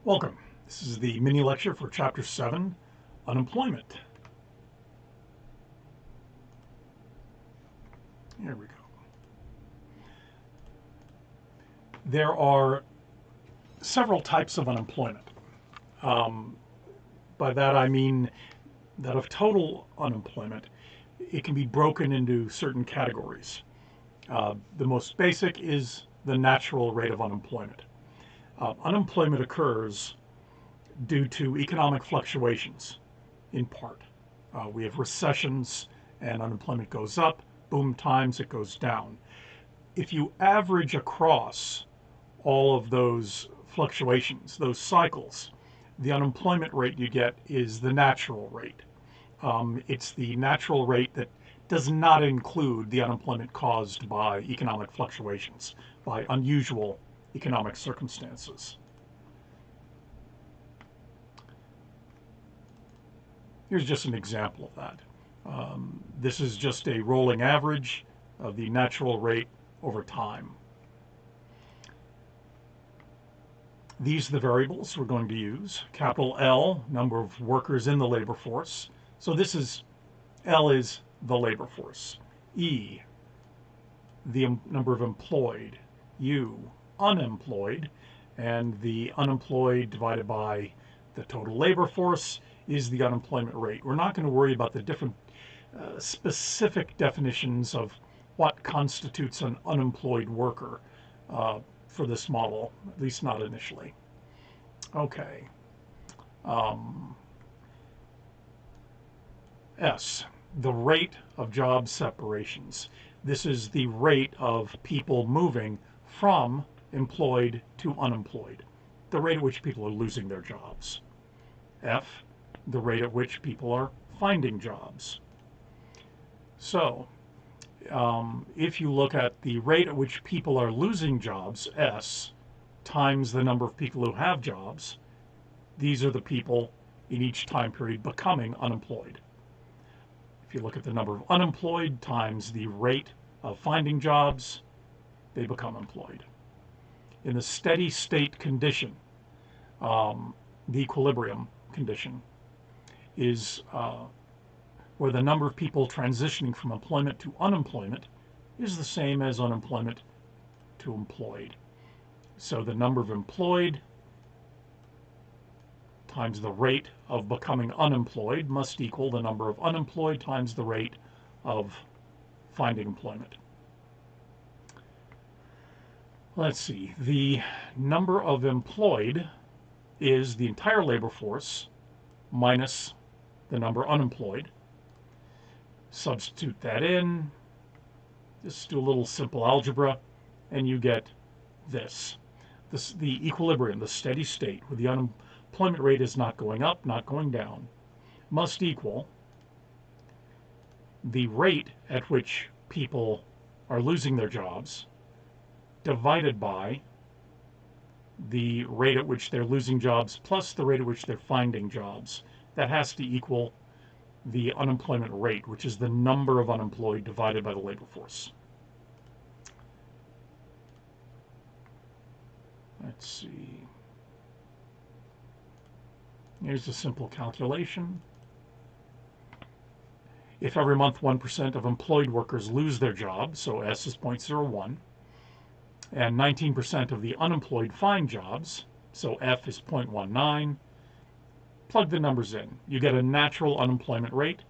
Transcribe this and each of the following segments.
Welcome. This is the mini lecture for Chapter 7, Unemployment. Here we go. There are several types of unemployment. By that I mean that of total unemployment, it can be broken into certain categories. The most basic is the natural rate of unemployment. Unemployment occurs due to economic fluctuations, in part. We have recessions and unemployment goes up, boom times it goes down. If you average across all of those fluctuations, those cycles, the unemployment rate you get is the natural rate. It's the natural rate that does not include the unemployment caused by economic fluctuations, by unusual economic circumstances. Here's just an example of that. This is just a rolling average of the natural rate over time. These are the variables we're going to use. Capital L, number of workers in the labor force. So this is, L is the labor force. E, the number of employed. U, unemployed. And the unemployed divided by the total labor force is the unemployment rate. We're not going to worry about the different specific definitions of what constitutes an unemployed worker for this model, at least not initially. Okay. S, the rate of job separations. This is the rate of people moving from employed to unemployed, the rate at which people are losing their jobs. F, the rate at which people are finding jobs. So, if you look at the rate at which people are losing jobs, S, times the number of people who have jobs, these are the people in each time period becoming unemployed. If you look at the number of unemployed times the rate of finding jobs, they become employed. In the steady state condition, the equilibrium condition is where the number of people transitioning from employment to unemployment is the same as unemployment to employed. So the number of employed times the rate of becoming unemployed must equal the number of unemployed times the rate of finding employment. Let's see, the number of employed is the entire labor force minus the number unemployed. Substitute that in, just do a little simple algebra, and you get this. The equilibrium, the steady state, where the unemployment rate is not going up, not going down, must equal the rate at which people are losing their jobs divided by the rate at which they're losing jobs plus the rate at which they're finding jobs. That has to equal the unemployment rate, which is the number of unemployed divided by the labor force. Let's see. Here's a simple calculation. If every month 1% of employed workers lose their job, so S is 0.01, and 19% of the unemployed find jobs, so F is 0.19, plug the numbers in. You get a natural unemployment rate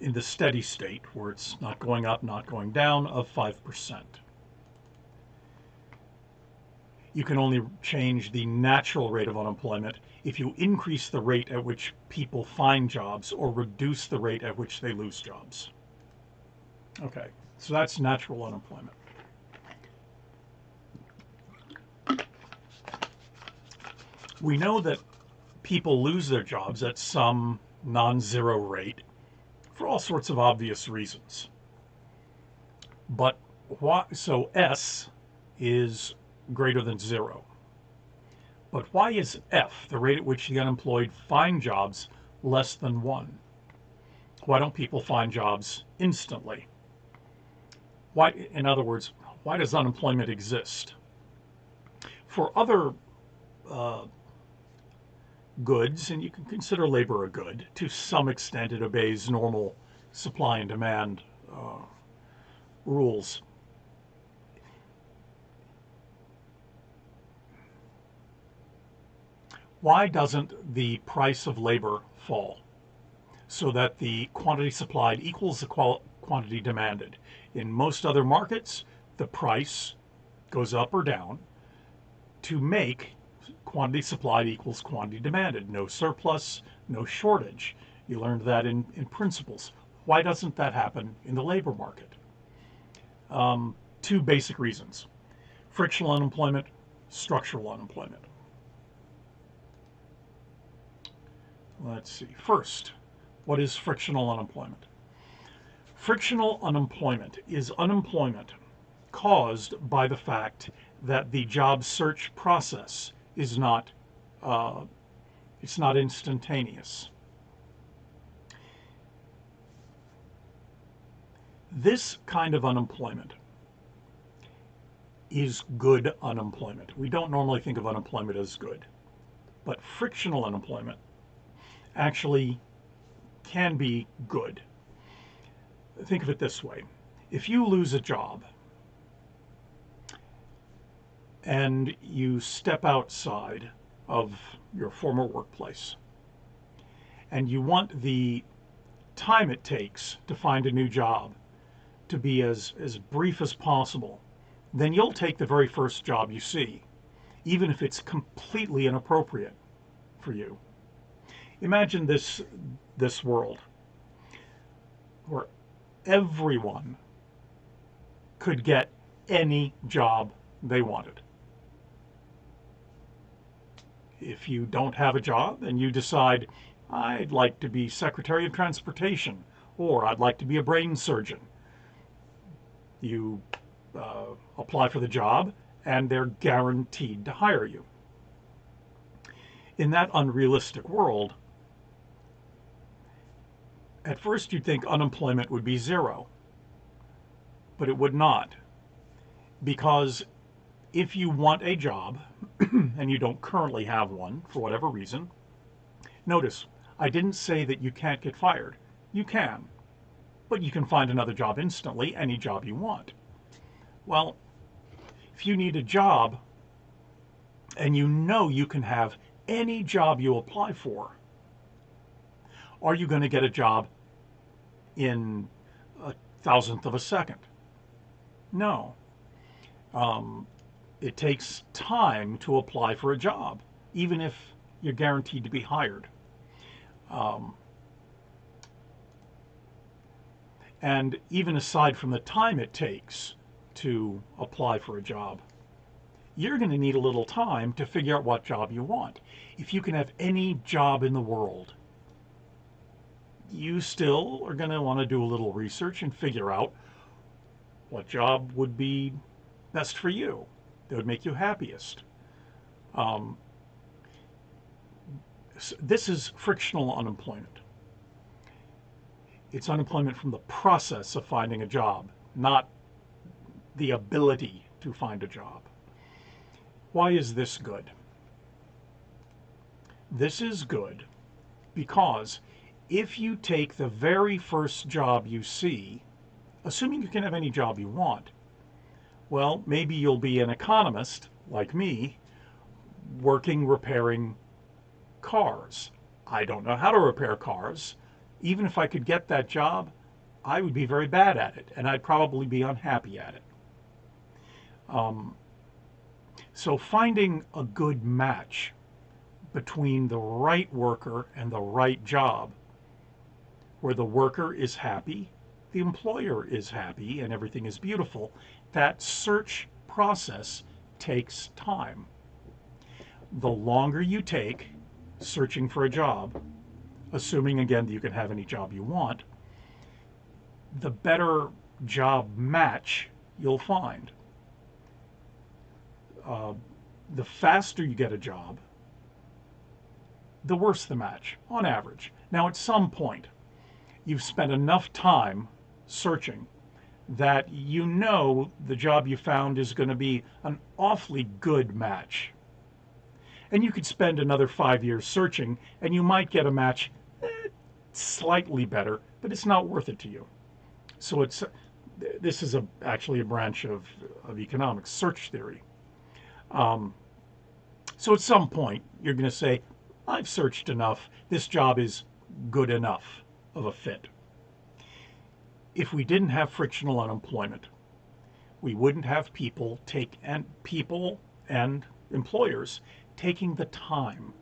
in the steady state, where it's not going up, not going down, of 5%. You can only change the natural rate of unemployment if you increase the rate at which people find jobs or reduce the rate at which they lose jobs. Okay, so that's natural unemployment. We know that people lose their jobs at some non-zero rate for all sorts of obvious reasons. But so S is greater than 0. But why is F, the rate at which the unemployed find jobs, less than 1? Why don't people find jobs instantly? Why, in other words, why does unemployment exist? For other goods, and you can consider labor a good, to some extent it obeys normal supply and demand rules. Why doesn't the price of labor fall so that the quantity supplied equals the quantity demanded? In most other markets, the price goes up or down to make quantity supplied equals quantity demanded. No surplus, no shortage. You learned that in principles. Why doesn't that happen in the labor market? Two basic reasons: frictional unemployment, structural unemployment. Let's see. First, what is frictional unemployment? Frictional unemployment is unemployment caused by the fact that the job search process is not it's not instantaneous. This kind of unemployment is good unemployment. We don't normally think of unemployment as good, but frictional unemployment actually can be good. Think of it this way. If you lose a job and you step outside of your former workplace and you want the time it takes to find a new job to be as brief as possible, then you'll take the very first job you see, even if it's completely inappropriate for you. Imagine this world where everyone could get any job they wanted. If you don't have a job and you decide, I'd like to be Secretary of Transportation, or I'd like to be a brain surgeon, you apply for the job and they're guaranteed to hire you. In that unrealistic world, at first you'd think unemployment would be zero, but it would not. Because if you want a job and you don't currently have one for whatever reason, notice, I didn't say that you can't get fired. You can, but you can find another job instantly, any job you want. Well, if you need a job and you know you can have any job you apply for, are you going to get a job in a thousandth of a second? No. It takes time to apply for a job, even if you're guaranteed to be hired. And even aside from the time it takes to apply for a job, you're going to need a little time to figure out what job you want. If you can have any job in the world, you still are going to want to do a little research and figure out what job would be best for you, that would make you happiest. This is frictional unemployment. It's unemployment from the process of finding a job, not the ability to find a job. Why is this good? This is good because if you take the very first job you see, assuming you can have any job you want, well, maybe you'll be an economist like me, working repairing cars. I don't know how to repair cars. Even if I could get that job, I would be very bad at it, and I'd probably be unhappy at it. So finding a good match between the right worker and the right job, where the worker is happy, the employer is happy, and everything is beautiful, that search process takes time. The longer you take searching for a job, assuming again that you can have any job you want, the better job match you'll find. The faster you get a job, the worse the match, on average. Now, at some point, you've spent enough time searching that you know the job you found is going to be an awfully good match. And you could spend another 5 years searching and you might get a match slightly better, but it's not worth it to you. So this is actually a branch of economics, search theory. Um, so at some point, you're going to say, I've searched enough. This job is good enough of a fit. If we didn't have frictional unemployment, we wouldn't have people and employers taking the time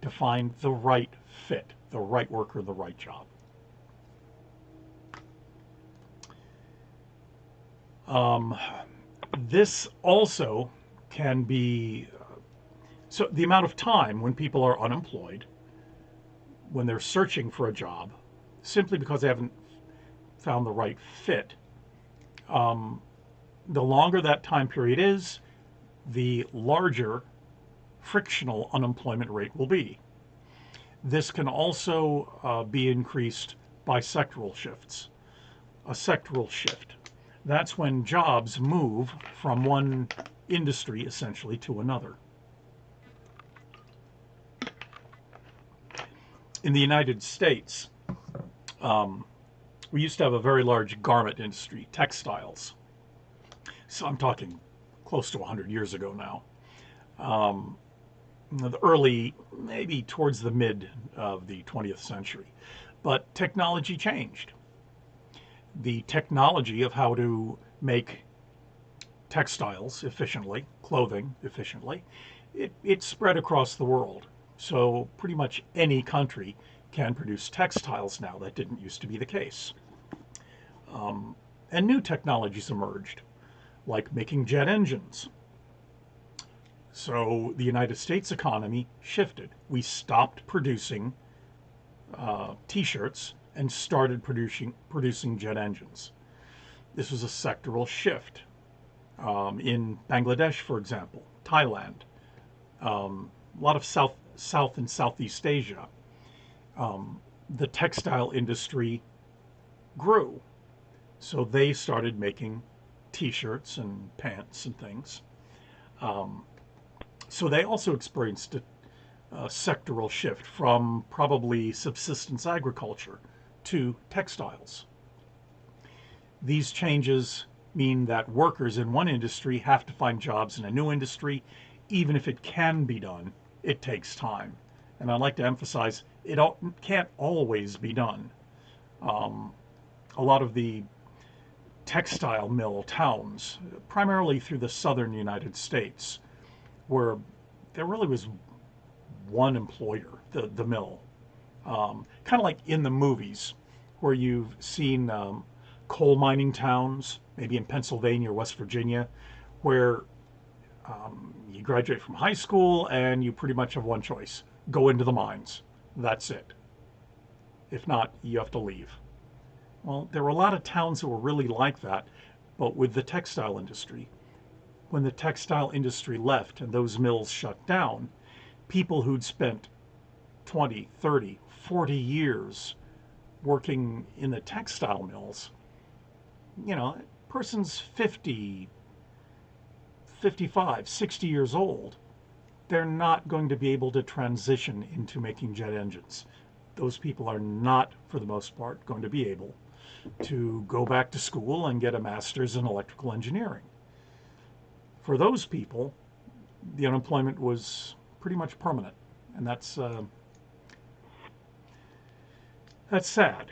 to find the right fit, the right worker, the right job. Um, this also can be so the amount of time when people are unemployed, when they're searching for a job, simply because they haven't found the right fit, the longer that time period is, the larger frictional unemployment rate will be. This can also be increased by sectoral shifts. A sectoral shift, that's when jobs move from one industry essentially to another. In the United States, we used to have a very large garment industry, textiles. So I'm talking close to 100 years ago now. The early, maybe towards the mid of the 20th century. But technology changed. The technology of how to make textiles efficiently, clothing efficiently, it spread across the world. So pretty much any country can produce textiles now. That didn't used to be the case. And new technologies emerged, like making jet engines. So the United States economy shifted. We stopped producing T-shirts and started producing jet engines. This was a sectoral shift. In Bangladesh, for example, Thailand, a lot of South and Southeast Asia, the textile industry grew. So they started making T-shirts and pants and things. So they also experienced a sectoral shift from probably subsistence agriculture to textiles. These changes mean that workers in one industry have to find jobs in a new industry. Even if it can be done, it takes time. And I'd like to emphasize it can't always be done. A lot of the textile mill towns, primarily through the southern United States, where there really was one employer, the mill. Kind of like in the movies, where you've seen coal mining towns, maybe in Pennsylvania or West Virginia, where you graduate from high school and you pretty much have one choice: go into the mines. That's it. If not, you have to leave. Well, there were a lot of towns that were really like that, but with the textile industry, when the textile industry left and those mills shut down, people who'd spent 20, 30, 40 years working in the textile mills, person's 50, 55, 60 years old, they're not going to be able to transition into making jet engines. Those people are not, for the most part, going to be able to go back to school and get a master's in electrical engineering. For those people, the unemployment was pretty much permanent, and that's sad.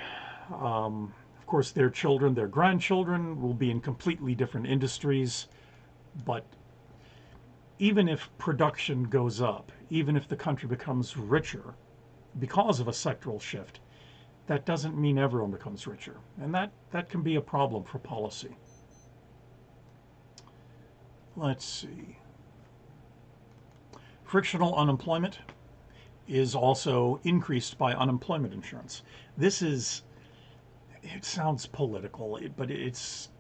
Of course, their children, their grandchildren will be in completely different industries, but even if production goes up, even if the country becomes richer because of a sectoral shift, that doesn't mean everyone becomes richer, and that can be a problem for policy. Let's see. Frictional unemployment is also increased by unemployment insurance. It sounds political, but it's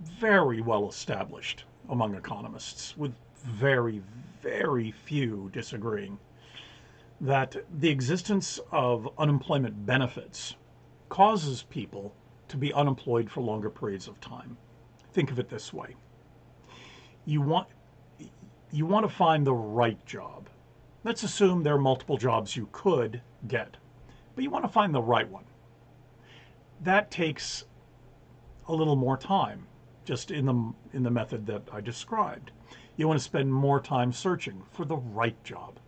very well established among economists, with very, very few disagreeing, that the existence of unemployment benefits causes people to be unemployed for longer periods of time. Think of it this way. You want you want to find the right job. Let's assume there are multiple jobs you could get, but you want to find the right one. That takes a little more time, just in the method that I described. You want to spend more time searching for the right job.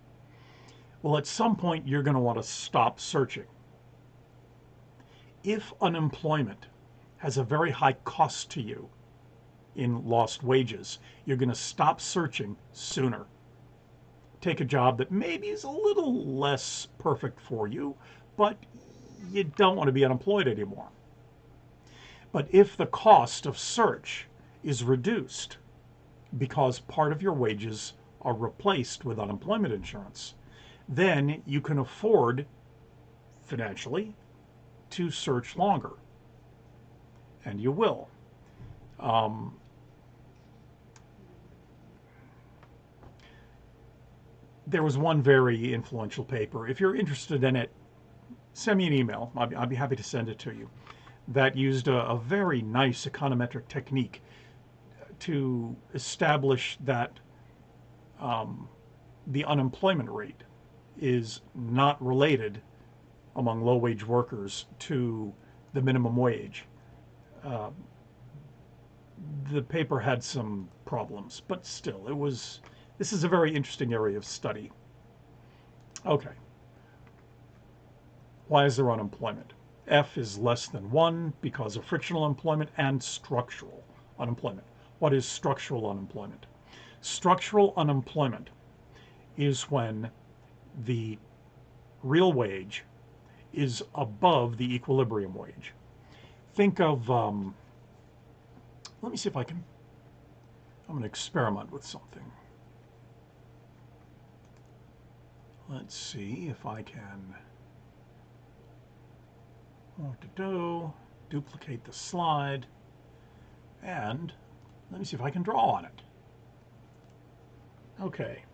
Well, at some point you're going to want to stop searching. If unemployment has a very high cost to you in lost wages, you're going to stop searching sooner. Take a job that maybe is a little less perfect for you, but you don't want to be unemployed anymore. But if the cost of search is reduced because part of your wages are replaced with unemployment insurance, then you can afford financially to search longer. And you will. There was one very influential paper. If you're interested in it, send me an email. I'd be happy to send it to you. That used a very nice econometric technique to establish that the unemployment rate is not related among low-wage workers to the minimum wage. The paper had some problems, but still, this is a very interesting area of study. Okay. Why is there unemployment? F is less than 1 because of frictional employment and structural unemployment. What is structural unemployment? Structural unemployment is when the real wage is above the equilibrium wage. Think of, let me see if I'm going to experiment with something. Let's see if I can duplicate the slide, and let me see if I can draw on it. Okay.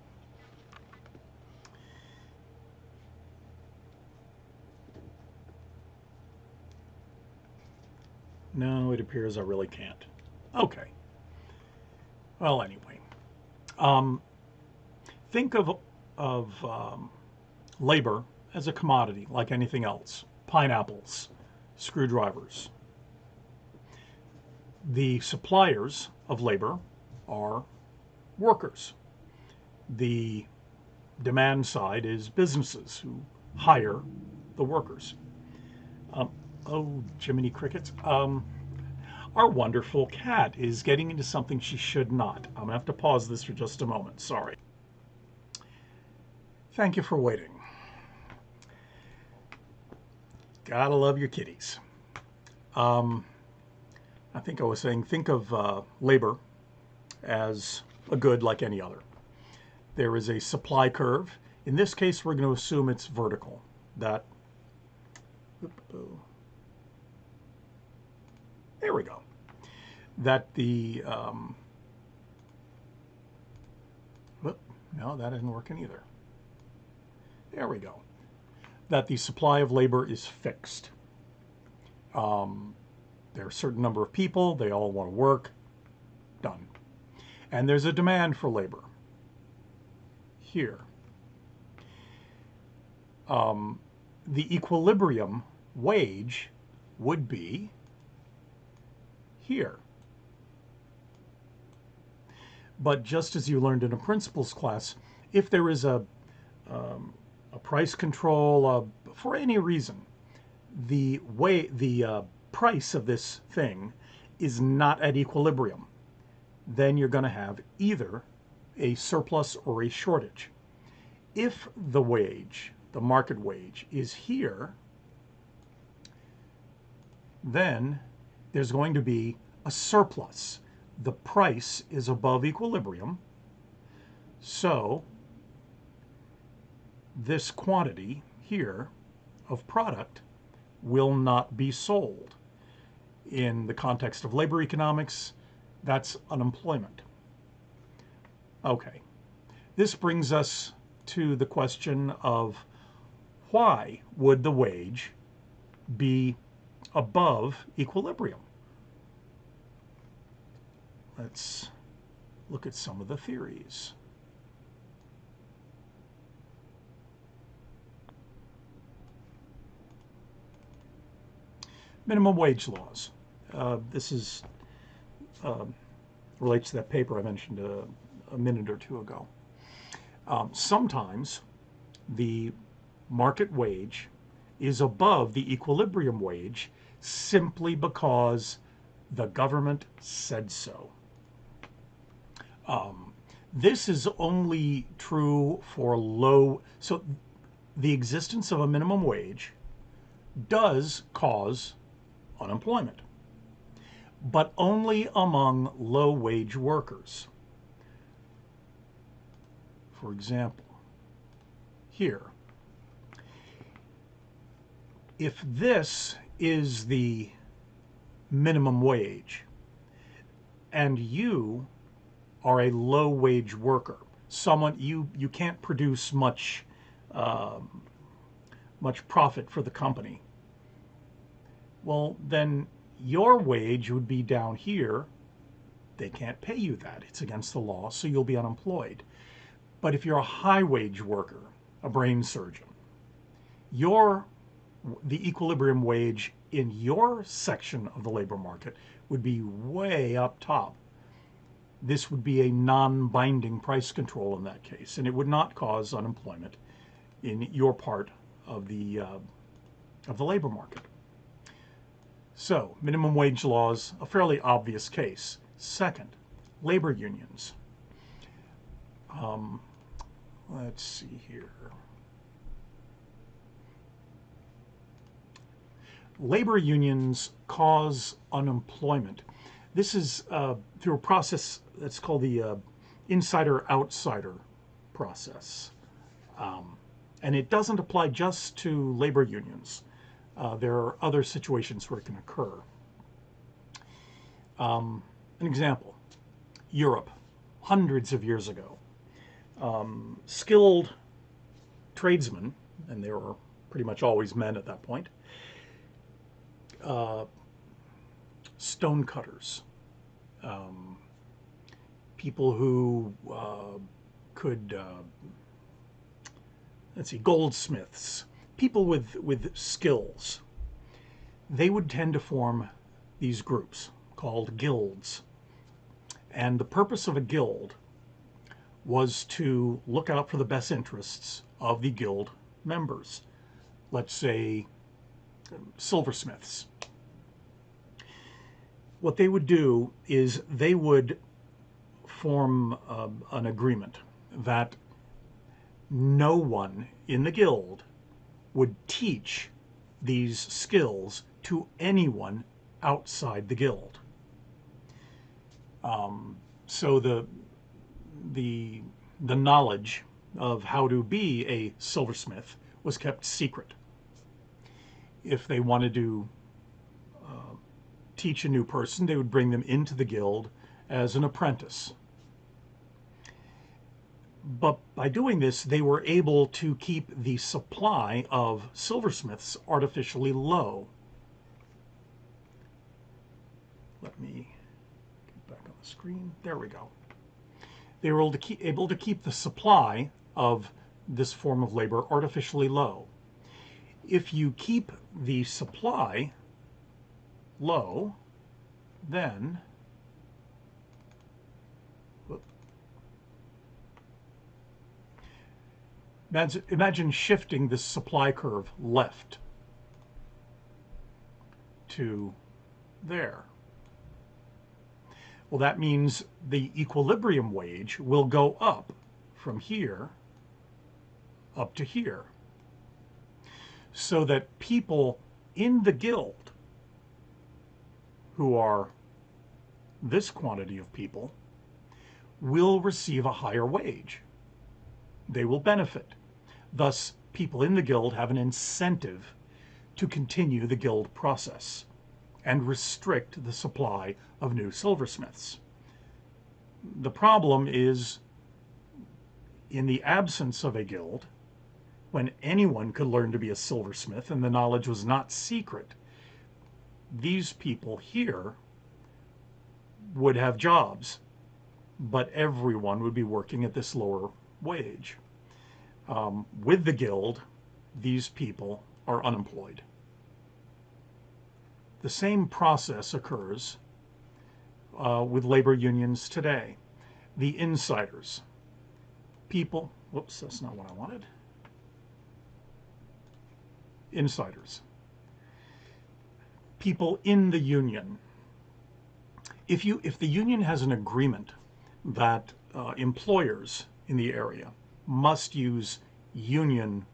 No, it appears I really can't. Okay. Well, anyway. Think of labor as a commodity like anything else. Pineapples, screwdrivers. The suppliers of labor are workers. The demand side is businesses who hire the workers. Oh, Jiminy Crickets. Our wonderful cat is getting into something she should not. I'm going to have to pause this for just a moment. Sorry. Thank you for waiting. Gotta love your kitties. I think I was saying, think of labor as a good like any other. There is a supply curve. In this case, we're going to assume it's vertical. That, there we go. That the, no, that isn't working either. There we go. That the supply of labor is fixed. There are a certain number of people, they all want to work, done. And there's a demand for labor here. The equilibrium wage would be here. But just as you learned in a principles class, if there is a price control for any reason, the price of this thing is not at equilibrium, then you're going to have either a surplus or a shortage. If the wage, the market wage, is here, then there's going to be a surplus. The price is above equilibrium, so this quantity here of product will not be sold. In the context of labor economics, that's unemployment. Okay, this brings us to the question of why would the wage be above equilibrium. Let's look at some of the theories. Minimum wage laws. This is relates to that paper I mentioned a minute or two ago. Sometimes the market wage is above the equilibrium wage simply because the government said so. This is only true for so the existence of a minimum wage does cause unemployment, but only among low-wage workers. For example, here, if this is the minimum wage and you are a low-wage worker, someone you can't produce much profit for the company, well, then your wage would be down here. They can't pay you that. It's against the law, so you'll be unemployed. But if you're a high-wage worker, a brain surgeon, the equilibrium wage in your section of the labor market would be way up top. This would be a non-binding price control in that case, and it would not cause unemployment in your part of the labor market. So, minimum wage laws, a fairly obvious case. Second, labor unions. Let's see here. Labor unions cause unemployment. This is through a process that's called the insider-outsider process. And it doesn't apply just to labor unions. There are other situations where it can occur. An example, Europe, hundreds of years ago. Skilled tradesmen, and they were pretty much always men at that point, stone cutters, people who could, goldsmiths, people with skills, they would tend to form these groups called guilds. And the purpose of a guild was to look out for the best interests of the guild members. Let's say silversmiths. What they would do is they would form an agreement that no one in the guild would teach these skills to anyone outside the guild. So the knowledge of how to be a silversmith was kept secret. If they wanted to teach a new person, they would bring them into the guild as an apprentice. But by doing this, they were able to keep the supply of silversmiths artificially low. Let me get back on the screen. There we go. They were able to keep the supply of this form of labor artificially low. If you keep the supply low, then imagine shifting this supply curve left to there. Well, that means the equilibrium wage will go up from here up to here, so that people in the guild who are this quantity of people will receive a higher wage. They will benefit. Thus, people in the guild have an incentive to continue the guild process and restrict the supply of new silversmiths. The problem is, in the absence of a guild, when anyone could learn to be a silversmith and the knowledge was not secret, these people here would have jobs, but everyone would be working at this lower wage. With the guild, these people are unemployed. The same process occurs with labor unions today. The insiders, people, whoops, that's not what I wanted. Insiders, people in the union. If the union has an agreement that employers in the area must use union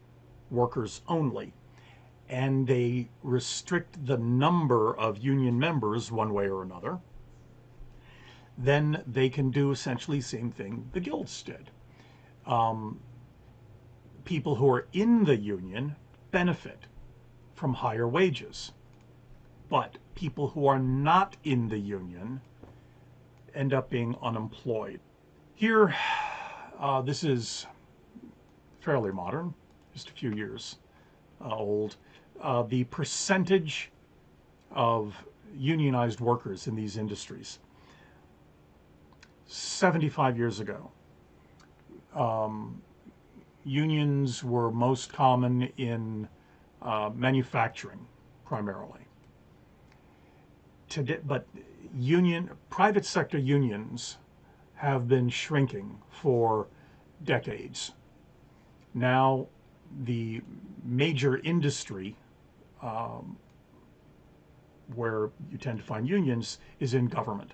workers only, and they restrict the number of union members one way or another, then they can do essentially the same thing the guilds did. People who are in the union benefit from higher wages, but people who are not in the union end up being unemployed. Here, this is fairly modern, just a few years old. The percentage of unionized workers in these industries. 75 years ago, unions were most common in manufacturing primarily. Today, but private sector unions have been shrinking for decades. Now, the major industry where you tend to find unions is in government.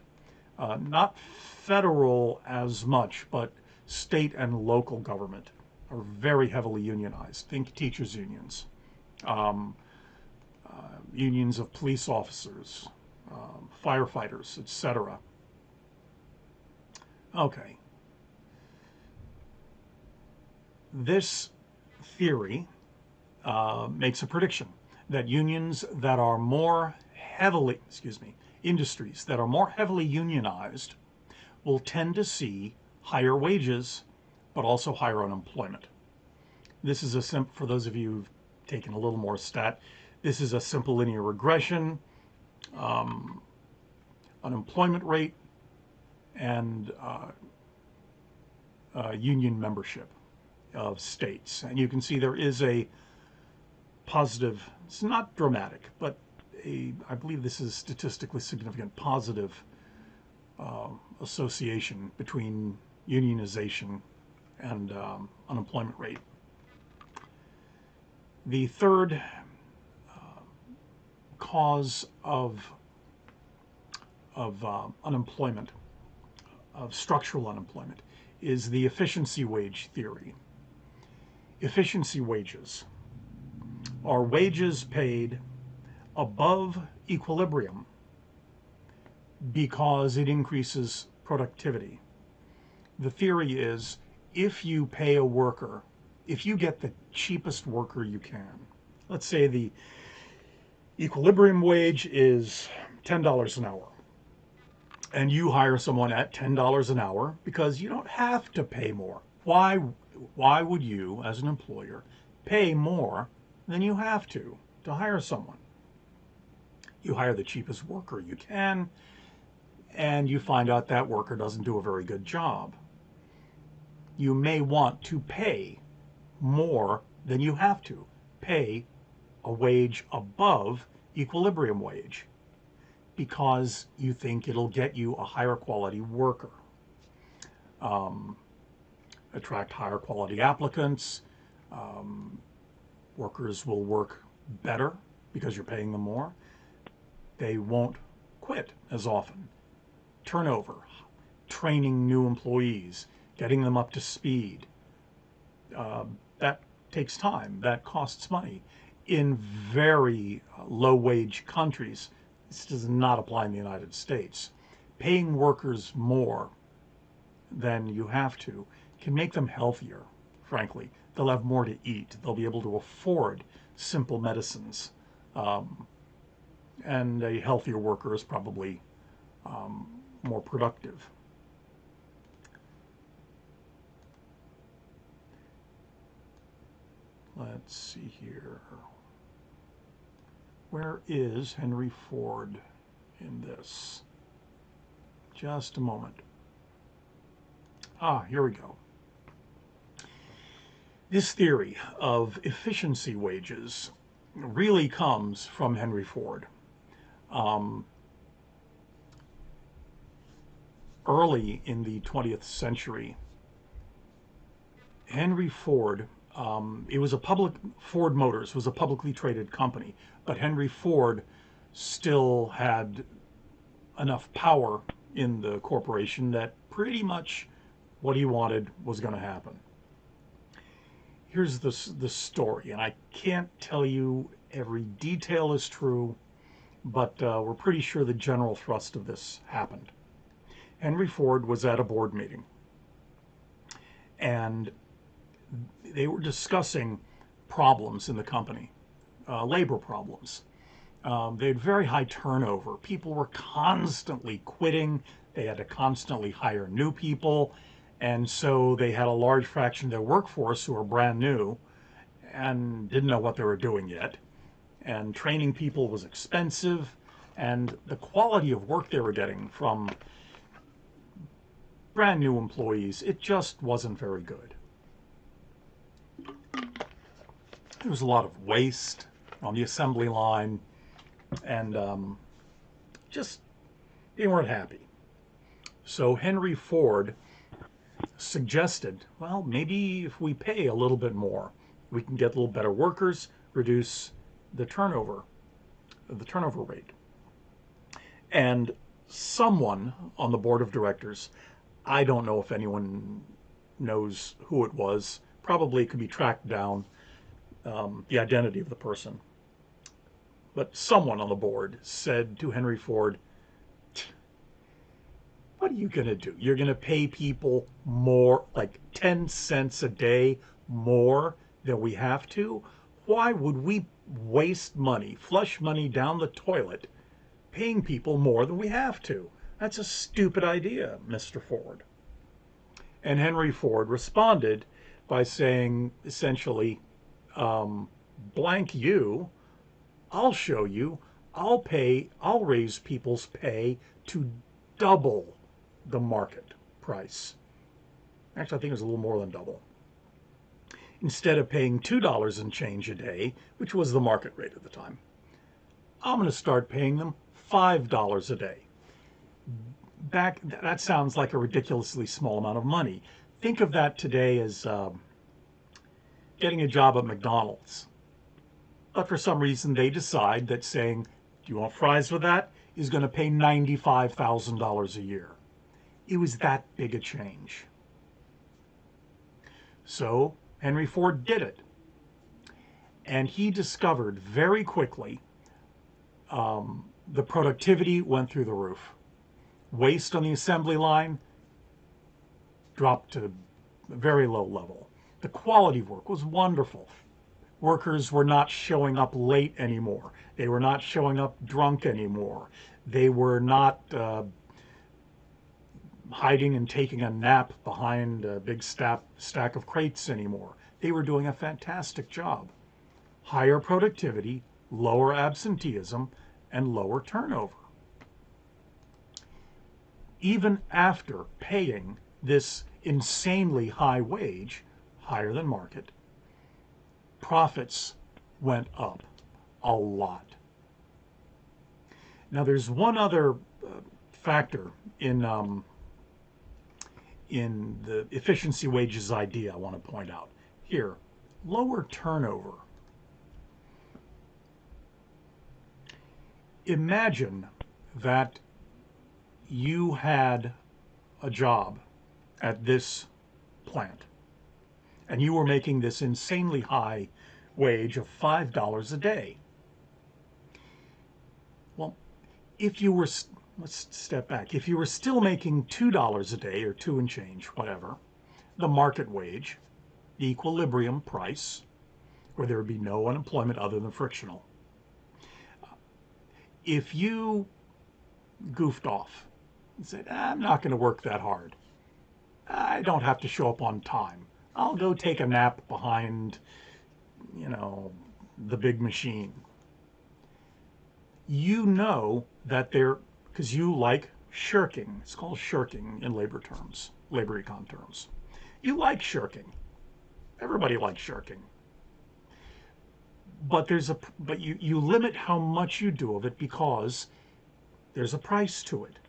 Not federal as much, but state and local government are very heavily unionized. Think teachers' unions, unions of police officers, firefighters, etc. Okay. This theory makes a prediction that unions that are more heavily, industries that are more heavily unionized will tend to see higher wages, but also higher unemployment. This is for those of you who've taken a little more stat, this is a simple linear regression, unemployment rate, and union membership of states. And you can see there is a positive, it's not dramatic, but I believe this is statistically significant positive association between unionization and unemployment rate. The third cause of unemployment, of structural unemployment, is the efficiency wage theory. Efficiency wages are wages paid above equilibrium because it increases productivity. The theory is if you pay a worker, if you get the cheapest worker you can, let's say the equilibrium wage is $10 an hour, and you hire someone at $10 an hour because you don't have to pay more. Why would you, as an employer, pay more than you have to hire someone? You hire the cheapest worker you can, and you find out that worker doesn't do a very good job. You may want to pay more than you have to. Pay a wage above equilibrium wage because you think it'll get you a higher quality worker. Attract higher quality applicants. Workers will work better because you're paying them more. They won't quit as often. Turnover, training new employees, getting them up to speed. That takes time. That costs money. In very low-wage countries, this does not apply in the United States. Paying workers more than you have to can make them healthier, frankly. They'll have more to eat. They'll be able to afford simple medicines. And a healthier worker is probably more productive. Let's see here. Where is Henry Ford in this? Just a moment. Here we go. This theory of efficiency wages really comes from Henry Ford. Early in the 20th century, Henry Ford, Ford Motors was a publicly traded company, but Henry Ford still had enough power in the corporation that pretty much what he wanted was going to happen. Here's the story, and I can't tell you every detail is true, but we're pretty sure the general thrust of this happened. Henry Ford was at a board meeting, and they were discussing problems in the company, labor problems. They had very high turnover. People were constantly quitting. They had to constantly hire new people. And so they had a large fraction of their workforce who were brand new and didn't know what they were doing yet. And training people was expensive. And the quality of work they were getting from brand new employees, it just wasn't very good. There was a lot of waste on the assembly line, and just they weren't happy. So Henry Ford suggested, well, maybe if we pay a little bit more, we can get a little better workers, reduce the turnover rate. And someone on the board of directors, I don't know if anyone knows who it was, probably could be tracked down, the identity of the person. But someone on the board said to Henry Ford, what are you going to do? You're going to pay people more, like 10 cents a day more than we have to? Why would we waste money, flush money down the toilet, paying people more than we have to? That's a stupid idea, Mr. Ford. And Henry Ford responded by saying, essentially, blank you, I'll show you, I'll raise people's pay to double the market price. Actually, I think it was a little more than double. Instead of paying $2 and change a day, which was the market rate at the time, I'm going to start paying them $5 a day. That sounds like a ridiculously small amount of money. Think of that today as getting a job at McDonald's. But for some reason, they decide that saying, do you want fries with that, is going to pay $95,000 a year. It was that big a change. So Henry Ford did it. And he discovered very quickly the productivity went through the roof. Waste on the assembly line dropped to a very low level. The quality of work was wonderful. Workers were not showing up late anymore. They were not showing up drunk anymore. They were not hiding and taking a nap behind a big stack of crates anymore. They were doing a fantastic job. Higher productivity, lower absenteeism, and lower turnover. Even after paying this insanely high wage, higher than market, profits went up a lot. Now, there's one other factor in the efficiency wages idea I want to point out. Here, lower turnover. Imagine that you had a job at this plant and you were making this insanely high wage of $5 a day. Well, if you were, let's step back, if you were still making $2 a day or 2 and change, whatever, the market wage, the equilibrium price, where there would be no unemployment other than frictional, if you goofed off and said, I'm not going to work that hard, I don't have to show up on time, I'll go take a nap behind, the big machine, You know that they're, because you like shirking. It's called shirking in labor terms, labor econ terms. You like shirking. Everybody likes shirking. But you limit how much you do of it because there's a price to it.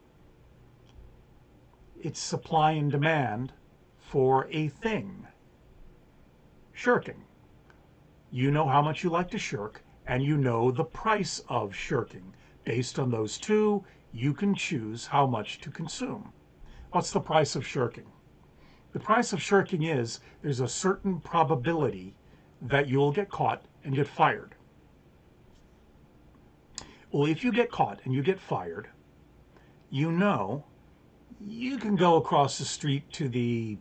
It's supply and demand for a thing. Shirking. You know how much you like to shirk, and you know the price of shirking. Based on those two, you can choose how much to consume. What's the price of shirking? The price of shirking is there's a certain probability that you'll get caught and get fired. Well, if you get caught and you get fired, you know you can go across the street to the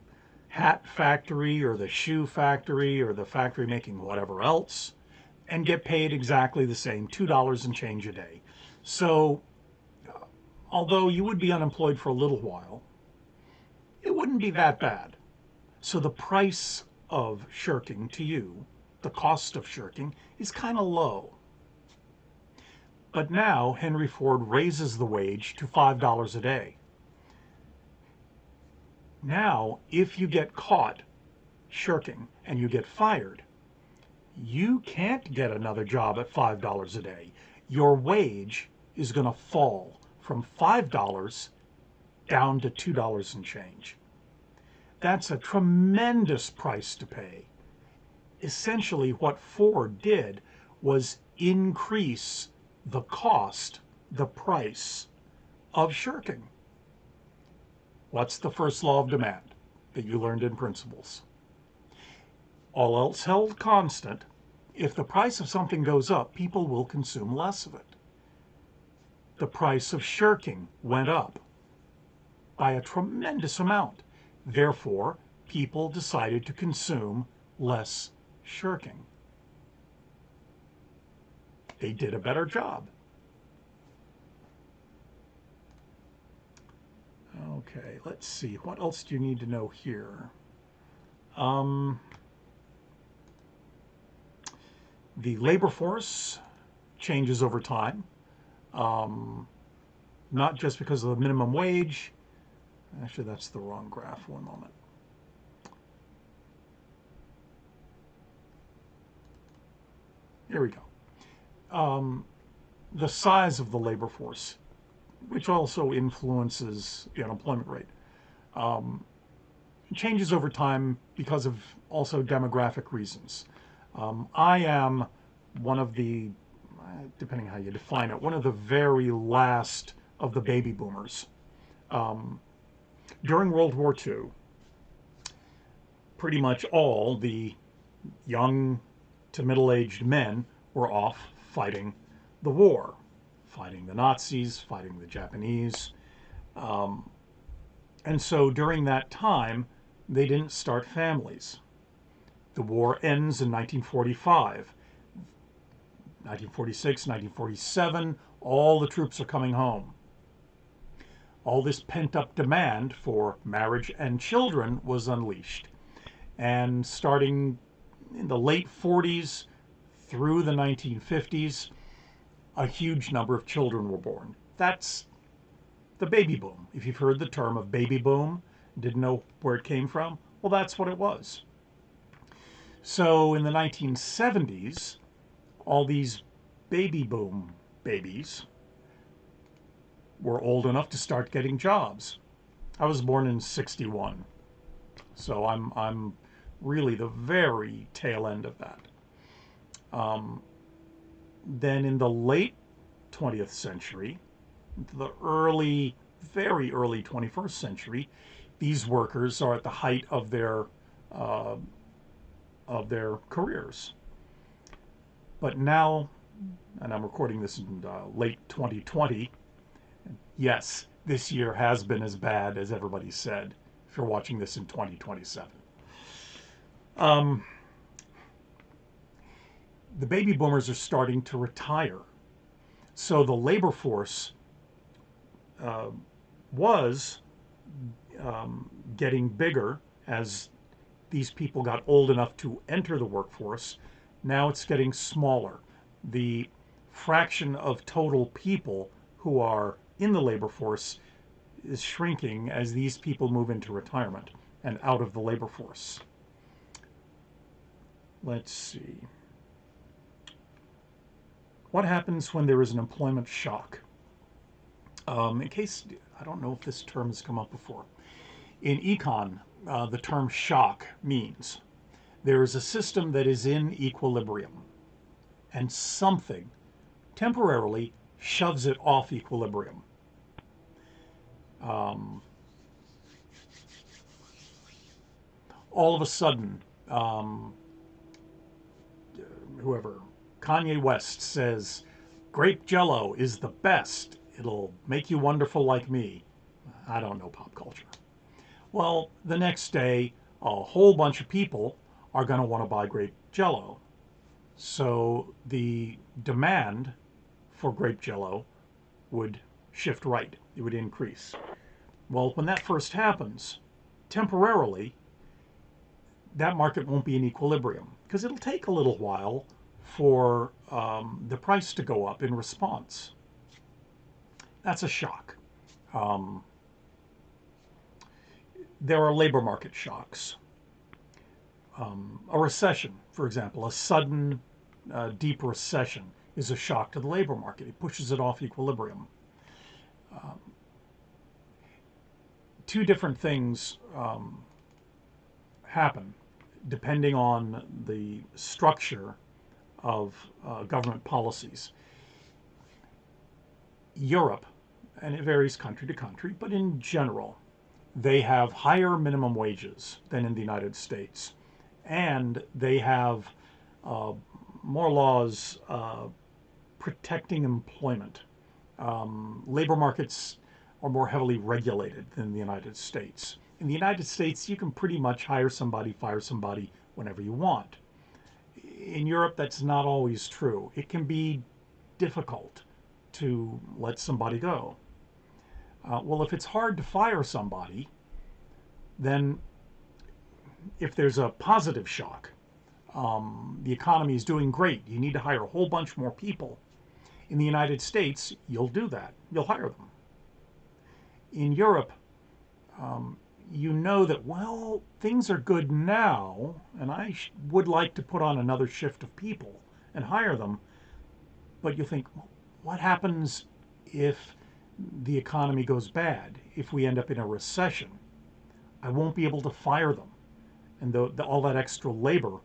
hat factory or the shoe factory or the factory making whatever else and get paid exactly the same, $2 and change a day. So, although you would be unemployed for a little while, it wouldn't be that bad. So, the price of shirking to you, the cost of shirking, is kind of low. But now Henry Ford raises the wage to $5 a day. Now, if you get caught shirking and you get fired, you can't get another job at $5 a day. Your wage is going to fall from $5 down to $2 and change. That's a tremendous price to pay. Essentially, what Ford did was increase the cost, the price of shirking. What's the first law of demand that you learned in principles? All else held constant, if the price of something goes up, people will consume less of it. The price of shirking went up by a tremendous amount. Therefore, people decided to consume less shirking. They did a better job. Okay, let's see. What else do you need to know here? The labor force changes over time, not just because of the minimum wage. Actually, that's the wrong graph. One moment. Here we go. The size of the labor force, which also influences the unemployment rate, changes over time because of also demographic reasons. I am one of the, depending how you define it, one of the very last of the baby boomers. During World War II, pretty much all the young to middle-aged men were off fighting the war, fighting the Nazis, fighting the Japanese. And so during that time, they didn't start families. The war ends in 1945. 1946, 1947, all the troops are coming home. All this pent-up demand for marriage and children was unleashed. And starting in the late 40s through the 1950s, a huge number of children were born. That's the baby boom. If you've heard the term of baby boom, didn't know where it came from, well, that's what it was. So in the 1970s, all these baby boom babies were old enough to start getting jobs. I was born in 61, so I'm really the very tail end of that. Then in the late 20th century, into the early, very early 21st century, these workers are at the height of their careers. But now, and I'm recording this in late 2020, yes, this year has been as bad as everybody said, if you're watching this in 2027. The baby boomers are starting to retire. So the labor force was getting bigger as these people got old enough to enter the workforce. Now it's getting smaller. The fraction of total people who are in the labor force is shrinking as these people move into retirement and out of the labor force. Let's see. What happens when there is an employment shock? In case, I don't know if this term has come up before. In econ, the term shock means there is a system that is in equilibrium and something temporarily shoves it off equilibrium. All of a sudden, whoever, Kanye West says, grape jello is the best. It'll make you wonderful like me. I don't know pop culture. Well, the next day, a whole bunch of people are going to want to buy grape jello. So the demand for grape jello would shift right. It would increase. Well, when that first happens, temporarily, that market won't be in equilibrium because it'll take a little while for the price to go up in response. That's a shock. There are labor market shocks. A recession, for example, a sudden deep recession is a shock to the labor market. It pushes it off equilibrium. Two different things happen depending on the structure of government policies. Europe, and it varies country to country, but in general, they have higher minimum wages than in the United States. And they have more laws protecting employment. Labor markets are more heavily regulated than the United States. In the United States, you can pretty much hire somebody, fire somebody whenever you want. In Europe, that's not always true. It can be difficult to let somebody go. Well, if it's hard to fire somebody, then if there's a positive shock, the economy is doing great, you need to hire a whole bunch more people. In the United States, you'll do that. You'll hire them. In Europe, you know that, well, things are good now, and I would like to put on another shift of people and hire them. But you think, well, what happens if the economy goes bad? If we end up in a recession, I won't be able to fire them. And all that extra labor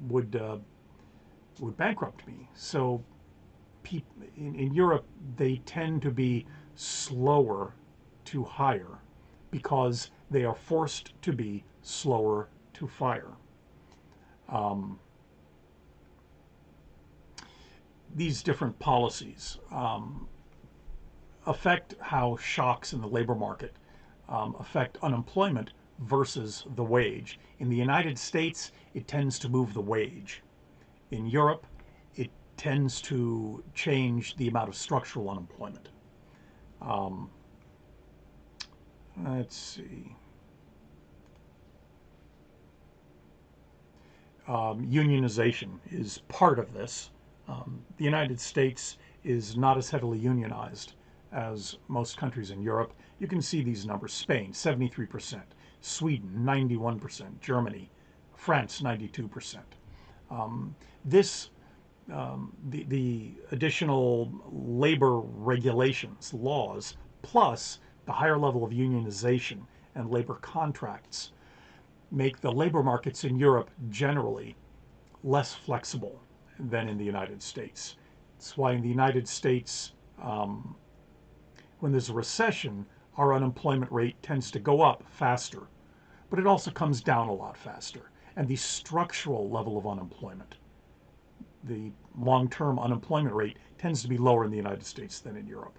would bankrupt me. So in Europe, they tend to be slower to hire because they are forced to be slower to fire. These different policies affect how shocks in the labor market affect unemployment versus the wage. In the United States, it tends to move the wage. In Europe, it tends to change the amount of structural unemployment. Let's see. Unionization is part of this. The United States is not as heavily unionized as most countries in Europe. You can see these numbers. Spain, 73%. Sweden, 91%. Germany, France, 92%. The additional labor regulations, laws, plus the higher level of unionization and labor contracts make the labor markets in Europe generally less flexible than in the United States. That's why in the United States, when there's a recession, our unemployment rate tends to go up faster, but it also comes down a lot faster. And the structural level of unemployment, the long-term unemployment rate, tends to be lower in the United States than in Europe.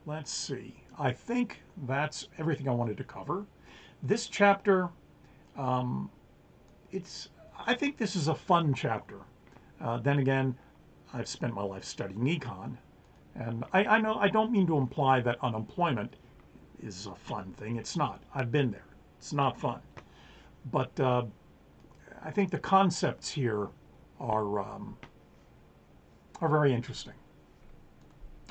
Let's see. I think that's everything I wanted to cover. This chapter, I think this is a fun chapter. Then again, I've spent my life studying econ, and I know I don't mean to imply that unemployment is a fun thing. It's not. I've been there. It's not fun. But I think the concepts here are are very interesting.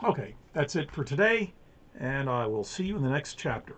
Okay, that's it for today, and I will see you in the next chapter.